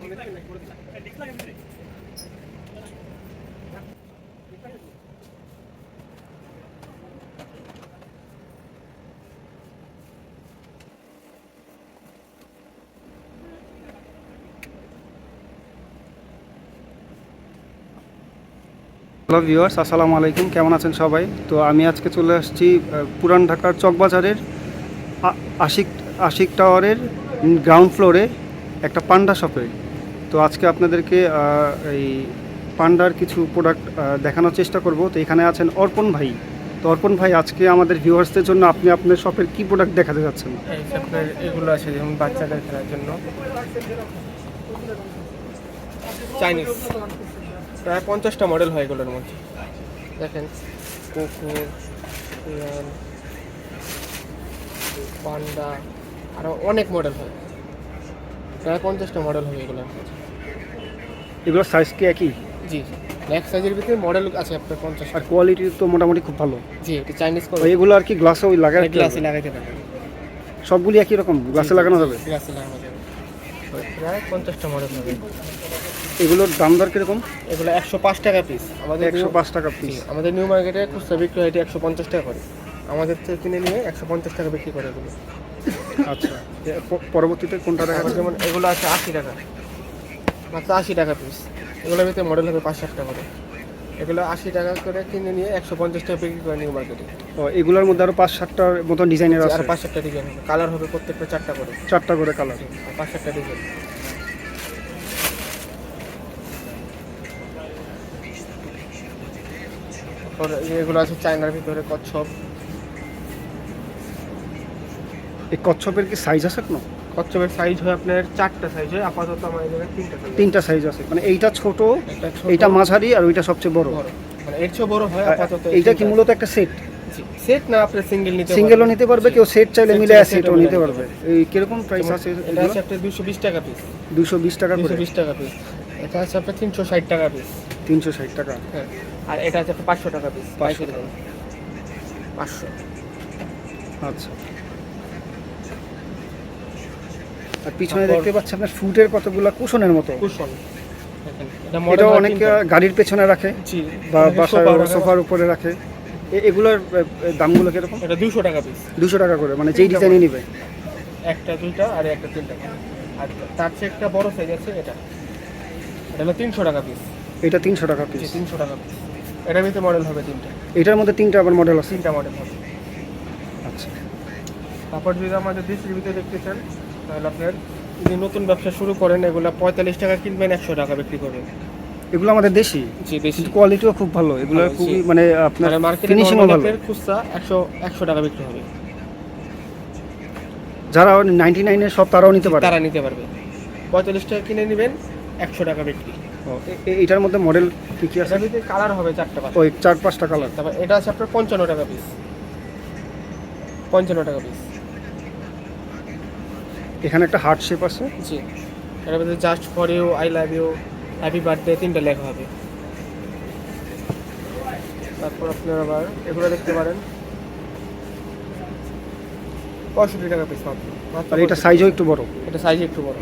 Hello viewers, আসসালামু আলাইকুম। কেমন আছেন সবাই? তো আমি আজকে চলে আসছি পুরান ঢাকার চকবাজারের আশিক টাওয়ারের গ্রাউন্ড ফ্লোরে একটা পান্ডা শপে। তো আজকে আপনাদেরকে এই পান্ডার কিছু প্রোডাক্ট দেখানোর চেষ্টা করব। তো এখানে আছেন অর্পণ ভাই। তো অর্পণ ভাই, আজকে আমাদের ভিউয়ার্সদের জন্য আপনি আপনার শপের কি প্রোডাক্ট দেখাতে যাচ্ছেন? এই আপনার এগুলো আছে যেমন বাচ্চাদের খেলার জন্য চাইনিজ প্রায় 50টা মডেল হয় এগুলোর মধ্যে। দেখেন কুকুর, শিয়াল, পান্ডা, আরও অনেক মডেল হয়, প্রায় 50টা মডেল হয় এগুলোর মধ্যে। এগুলোর সাইজ কি একই? জি, এক সাইজের ভিতরে মডেল আছে আপনার 50। আর কোয়ালিটি তো মোটামুটি খুব ভালো। জি, এটা চাইনিজ তো এগুলো আর কি গ্লাসে ওই লাগাতে গ্লাসে লাগাইতে পারবেন। সবগুলি একই রকম গ্লাসে লাগানো যাবে? গ্লাসে লাগানো যাবে, প্রায় 50টা মডেল হবে। এগুলোর দাম দর কীরকম? এগুলো 105 টাকা পিস। আমাদের 105 টাকা পিস। আমাদের নিউ মার্কেটে খুচরা বিক্রি হয় 150 টাকা করে, আমাদের থেকে কিনে নিয়ে 150 টাকা বিক্রি করে এগুলো। আচ্ছা, পরবর্তীতে কোনটা দেখা যেমন এগুলো আছে 80 টাকা, মাত্র 80 টাকা পিস। এগুলোর ভিতরে মডেল হবে 5-7টা করে। এগুলো 80 টাকা করে কিনে নিয়ে 150 টাকা বিক্রি করে নিউ মার্কেটে। ও, এগুলোর মধ্যে আরো 5-7টার মতন ডিজাইনের আছে? আর 5-7টা ডিজাইন হবে, কালার হবে প্রত্যেকটা 4টা করে, 4টা করে কালার, আর 5-7টা ডিজাইন। এগুলো আছে চায়নার ভিতরে কচ্ছপ। এই কচ্ছপের কি সাইজ আছে কোনো? কচ্ছপের সাইজ হয় আপনার 4টা সাইজ হয়, আপাতত আমার এখানে 3টা সাইজ। 3টা সাইজ আছে, মানে এইটা ছোট, এইটা মাঝারি, আর ওইটা সবচেয়ে বড়। মানে এর চেয়ে বড় হয় আপাতত। এইটা কি মূলত একটা সেট? সেট না, আপনি সিঙ্গেল নিতে পারবেন। সিঙ্গেলও নিতে পারবে, কেউ সেট চাইলে মিলে সেটও নিতে পারবে। এই কিরকম প্রাইস আছে? এটা আছে আপনার 220 টাকা পিস। 220 টাকা করে? 220 টাকা পিস। এটা আছে আপনার 360 টাকা পিস। 360 টাকা। হ্যাঁ, আর এটা আছে আপনার 500 টাকা পিস। 500 টাকা। 500। আচ্ছা, আর পিছনে দেখতে পাচ্ছি আপনার ফুটের কতগুলো কুশনের মতো। কুশন দেখেন, এটা অনেক গাড়ির পেছনে রাখে, জি, বা বাসার সোফার উপরে রাখে। এগুলোর দামগুলো কিরকম? এটা 200 টাকা পিস। 200 টাকা করে, মানে যেই ডিজাইনই নিবে? একটা, দুইটা, আর একটা 3টা। আর তার চেয়ে একটা বড় সাইজ আছে, এটা হলো 300 টাকা পিস। এটা 300 টাকা পিস? 300 টাকা পিস। এটার ভিতরে মডেল হবে 3টা। এটার মধ্যে 3টা আবার মডেল আছে? 3টা মডেল হবে। আচ্ছা, তারপর যদি আমাদের দেশের ভিতরে দেখতে চান, তাহলে আপনার যদি নতুন ব্যবসা শুরু করেন, এগুলো 45 টাকা কিনবেন, 100 টাকা বিক্রি করবেন। এগুলো আমাদের দেশি? জি, দেশি। কোয়ালিটিও খুব ভালো, এগুলো খুবই মানে আপনার ফিনিশিংও ভালো। খুচরা 100 টাকা বিক্রি হবে। যারা 99 এর সব তারাও নিতে পারে? তারা নিতে পারবে। 45 টাকা কিনে নেবেন, 100 টাকা বিক্রি। এটার মধ্যে মডেল কি কি আছে? কালার হবে 4টা। ওই 4-5টা কালার। তারপর এটা আছে আপনার 55 টাকা পিস। 55 টাকা পিস। এখানে একটা হার্ট শেপ আছে। জি, এটার মধ্যে just for you, I love you, happy birthday 3টা লেখা হবে। তারপর আপনারা আবার এগুলো দেখতে পারেন, 65 টাকা পিস মাত্র। আর এটা সাইজও একটু বড়? এটা সাইজ একটু বড়।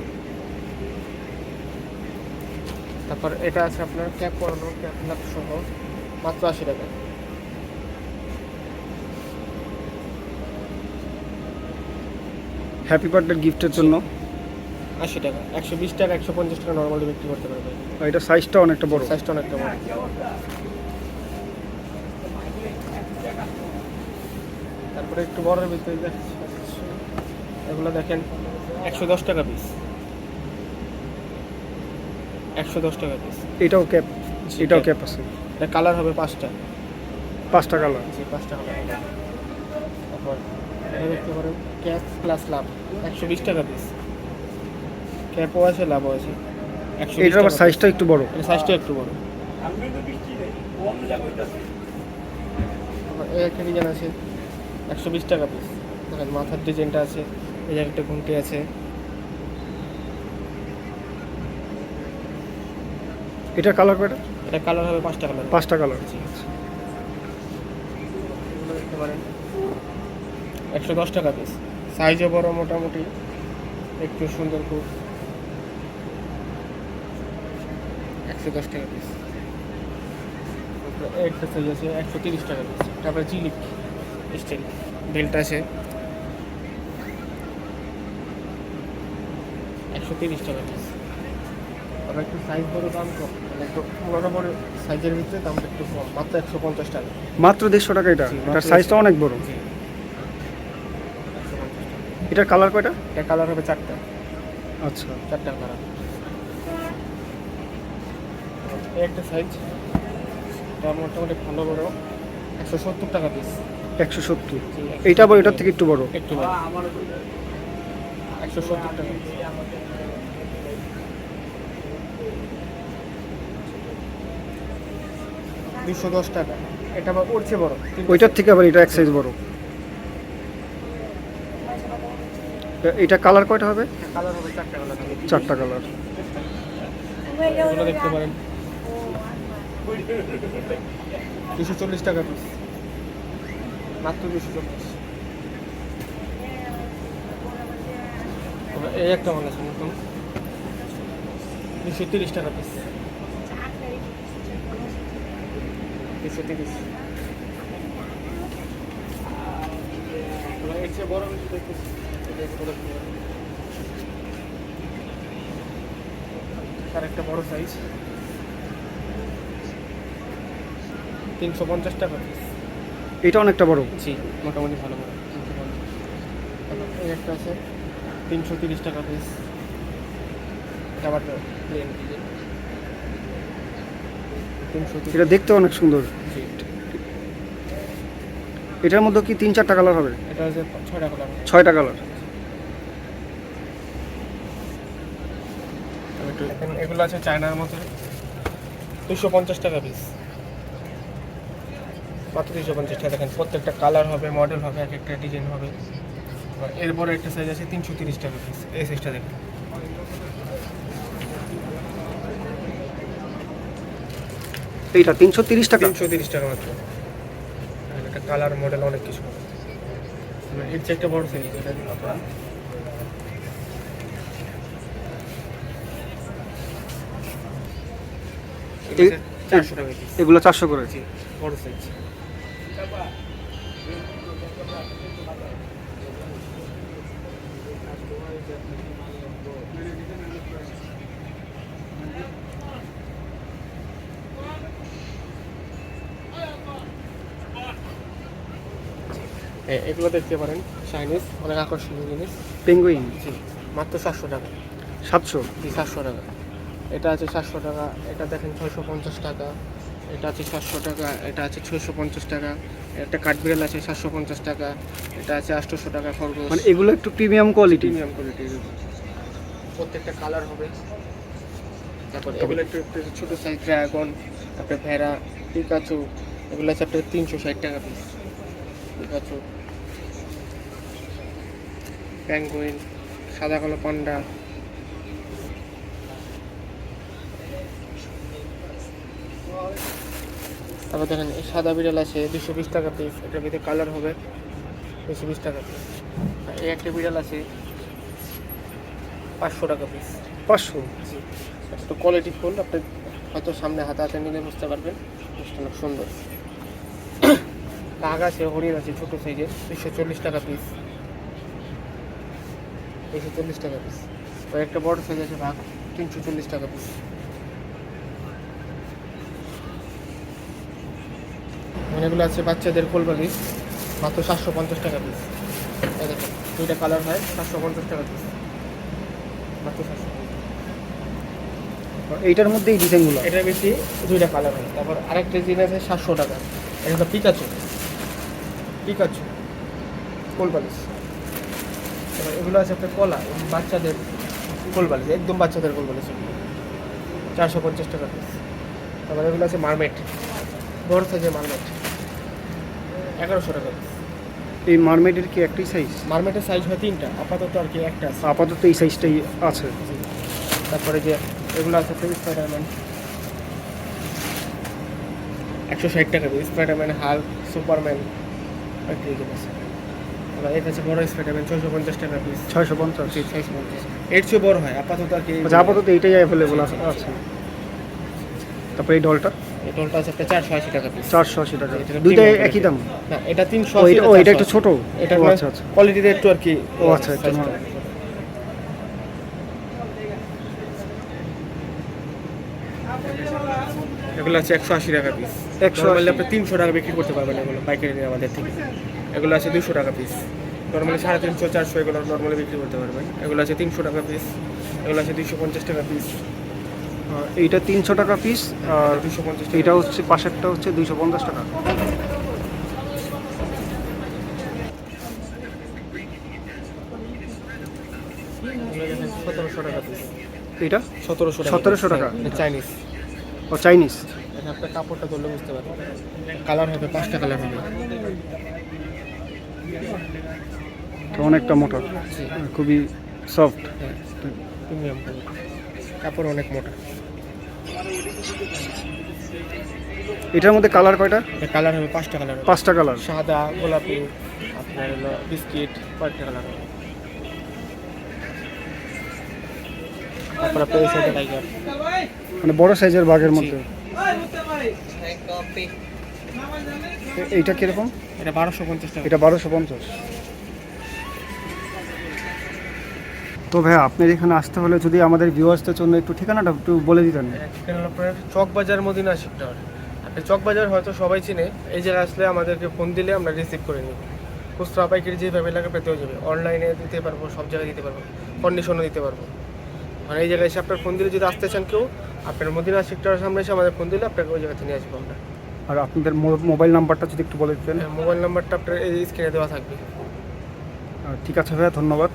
তারপর এটা আছে আপনার ক্যাপ পরানো, ক্যাপ লাভ সহ, মাত্র 80 টাকা। হ্যাপি বার্থডে গিফটের জন্য 80 টাকা। 120 টাকা, 150 টাকা নর্মালি বিক্রি করতে পারবে। আর এটা সাইজটা অনেকটা বড়? সাইজটা অনেকটা বড়। তারপরে একটু বড়ের ভিতরে এগুলো দেখেন, 110 টাকা পিস। 110 টাকা পিস। এটাও ক্যাপ? এটাও ক্যাপ আছে? এটা কালার হবে 5টা। 5টা কালার? জি, 5টা কালার। তারপর এটা দেখতে পারেন ক্যাপ প্লাস লাভ, 120 টাকা পিস। ক্যাপও আছে, লাভও আছে। এটার আবার সাইজটা একটু বড়? এটা সাইজটা একটু বড়। এই একটা ডিজাইন আছে, 120 টাকা পিস। দেখেন মাথার ডিজাইনটা আছে, এই জায়গায় একটা ঘুমটি আছে। এটা কালার কয়টা? এটা কালার হবে 5টা কালার। 5টা কালার? এগুলো দেখতে পারেন 110 টাকা পিস। সাইজও বড়, মোটামুটি একটু সুন্দর খুব। 110 টাকা পিস। একটা সাইজ আছে 130 টাকা পিস। তারপরে জিলিপ স্টাইল বেল্ট আছে 130 টাকা পিস। আবার একটু সাইজ বড় দাম কম, মানে একটু বড় বড় সাইজের ভিতরে দামটা একটু কম, মাত্র 150 টাকা। মাত্র 150 টাকা এটা? জি, এটার মাত্র সাইজটা অনেক বড়। জি 150 টাকা। এটার কালার কয়টা? এটা কালার হবে 4টা, আচ্ছা, 4টা কালার। এই একটা সাইজ, এটা মোটামুটি ভালো বড়, 170 টাকা পিস। 170। জি, এইটা আবার এটার থেকে একটু বড়। একটু বড়, 170 টাকা। 210 টাকা। এটা আবার ওর চেয়ে বড়। ওইটার থেকে আবার এটা এক সাইজ বড়। এটা কালার কয়টা হবে? কালার হবে 4টা কালার হবে। 4টা কালার। এগুলো দেখতে পারেন 240 টাকা পিস, মাত্র 240। এই একটা মাল আছে নতুন, 230 টাকা পিস। 230। এর চেয়ে বড় কিছু দেখতেছি, এটা একটু বড় দেখতে পারেন। আর একটা বড় সাইজ 350 টাকা পিস। এটা অনেকটা বড়। জি, মোটামুটি ভালো বড় 350। এই একটা আছে 330 টাকা পিস। এটা আবার প্লেন ডিজাইন 330। এটা দেখতে অনেক সুন্দর। জি, এটার মধ্যে কি 3-4টা কালার হবে? এটা হচ্ছে 6টা কালার। 6টা কালার। এগুলো আছে চায়নার মধ্যে 250 টাকা পিস, মাত্র 250 টাকা। দেখেন প্রত্যেকটা কালার হবে, মডেল হবে, এক একটা ডিজাইন হবে। এরপরে একটা সাইজ আছে 330 টাকা পিস। এই সাইজটা দেখেন, এইটা 330 টাকা। 330 টাকা মাত্র। একটা কালার মডেল অনেক কিছু হবে। এর চেয়ে একটা বড় সাইজ, এটা আপনার এ- 400 টাকা পিস। এগুলো 400 করে। জি, বড় সাইজ। এগুলো দেখতে পারেন, চাইনিজ অনেক আকর্ষণীয় জিনিস। পেঙ্গুইন জি, মাত্র 700 টাকা। 700। জি, 700 টাকা। এটা আছে 700 টাকা, এটা দেখেন 650 টাকা, এটা আছে 700 টাকা, এটা আছে 650 টাকা, একটা কাঠবিড়াল আছে 750 টাকা, এটা আছে 800 টাকা খরগোশ। মানে এগুলো একটু প্রিমিয়াম কোয়ালিটি। প্রিমিয়াম কোয়ালিটির, প্রত্যেকটা কালার হবে। তারপর এগুলো একটু একটু ছোটো সাইজ ড্রাগন, তারপরে ভেড়া, পিকাচু, এগুলো আছে আপনার 360 টাকা পিস। পিকাচু, প্যাঙ্গুইন, সাদা কালো পান্ডা, তারপর দেখেন এই সাদা বিড়াল আছে 220 টাকা পিস। এটার ভিতরে কালার হবে 220 টাকা পিস। আর এই একটা বিড়াল আছে 500 টাকা পিস। 500। জি, একটু কোয়ালিটি ফুল, আপনি হয়তো সামনে হাতে হাতে নিলে বুঝতে পারবেন, জিনিসটা অনেক সুন্দর। কাক আছে, হরিণ আছে ছোটো সাইজের 240 টাকা পিস। 240 টাকা পিস। ওই একটা বড় সাইজ আছে ভাগ, 340 টাকা পিস। এগুলো আছে বাচ্চাদের কোলবালিশ, মাত্র 750 টাকা পিস। এই দেখেন দুইটা কালার হয়, 750 টাকা পিস, মাত্র 750। এইটার মধ্যে এই ডিজাইনগুলো। এটার বেশি দুইটা কালার হয়। তারপর আরেকটা জিনিস আছে 700 টাকা, এটা হলো পিকাচু। পিকাচু কোলবালিশ। এবার এগুলো আছে আপনার কলা, বাচ্চাদের কোলবালিশ, একদম বাচ্চাদের কোলবালিশ, 450 টাকা পিস। তারপর এগুলো আছে মারমেট, বড় সাইজের মারমেট, 1100 টাকা পিস। এই মারমেডের কি একটাই সাইজ? মারমেটের সাইজ হয় 3টা, আপাতত আর কি একটা আছে। আপাতত এই সাইজটাই আছে। তারপরে যে এগুলো আছে স্পাইডারম্যান, 160 টাকা পিস। স্পাইডারম্যান, হাল্ক, সুপারম্যান, একটা এই আছে। এবার এটা আছে বড় স্পাইডারম্যান, 650 টাকা পিস। 650। 650, এর চেয়ে বড় হয় আপাতত আর কি। আচ্ছা, আপাতত এইটাই অ্যাভেলেবল আছে। আচ্ছা, তারপরে এই ডলটা এই ডলটা আছে আপনার 480 টাকা পিস। 480 টাকা, এটা দুইটাই premium একই দাম? না, এটা 380, এটা একটু ছোট। এটা ও আচ্ছা আচ্ছা। কোয়ালিটিতে একটু আর কি। ও আচ্ছা, একটু size টা। নরম। এগুলো আছে 180 টাকা পিস। 180 নরমালি আপনি 300 টাকা বিক্রি করতে পারবেন এগুলো পাইকারি নিয়ে আমাদের থেকে। এগুলো আছে 200 টাকা পিস। নরমালি 350 400 এগুলো নরমালি বিক্রি করতে পারবেন। এগুলো আছে 300 টাকা পিস। এগুলো আছে 250 টাকা পিস। এইটা 300 টাকা পিস, আর 250 টাকা। এটা হচ্ছে পাশেরটা হচ্ছে 250 টাকা। এগুলো দেখেন 1700 টাকা পিস। এটা 1700 টাকা। 1700 টাকা। এটা চাইনিজ। ও চাইনিজ। এটা আপনার কাপড়টা ধরলে বুঝতে পারবেন। কালার হবে 5টা কালার হবে। তো অনেকটা মোটা, জি। খুবই সফট। হ্যাঁ, প্রিমিয়াম কাপড় অনেক মোটা। এটার মধ্যে কালার কয়টা? এটা কালার হবে 5টা কালার হবে। 5টা কালার। সাদা, গোলাপি, আপনার হলো বিস্কিট, কয়েকটা কালার হবে। তারপর আপনার এই সাইডে টাইগার। মানে বড় সাইজের বাঘের মধ্যে। এইটা কিরকম? এটা 1250 টাকা। এটা 1250। তো ভাইয়া আপনার এখানে আসতে হলে যদি আমাদের ভিউয়ার্সদের জন্য একটু ঠিকানাটা একটু বলে দিতেন। এখানে হলো আপনার চকবাজার মদিনা শিকদার। আপনি চকবাজার হয়তো সবাই চিনে। এই জায়গায় আসলে আমাদেরকে ফোন দিলে আমরা রিসিভ করে নিই। খুচরা পাইকারি যেভাবে লাগে পেতেও যাবে। অনলাইনে দিতে পারবো, সব জায়গায় দিতে পারবো, কন্ডিশনও দিতে পারবো। মানে এই জায়গায় এসে আপনার ফোন দিলে যদি আসতে চান কেউ, আপনার মদিনা শিকদারের সামনে এসে আমাদের ফোন দিলে আপনাকে ওই জায়গাতে নিয়ে আসবো আমরা। আর আপনাদের মোবাইল নাম্বারটা যদি একটু বলে দিতেন। মোবাইল নাম্বারটা আপনার এই স্ক্রিনে দেওয়া থাকবে। ঠিক আছে ভাইয়া, ধন্যবাদ।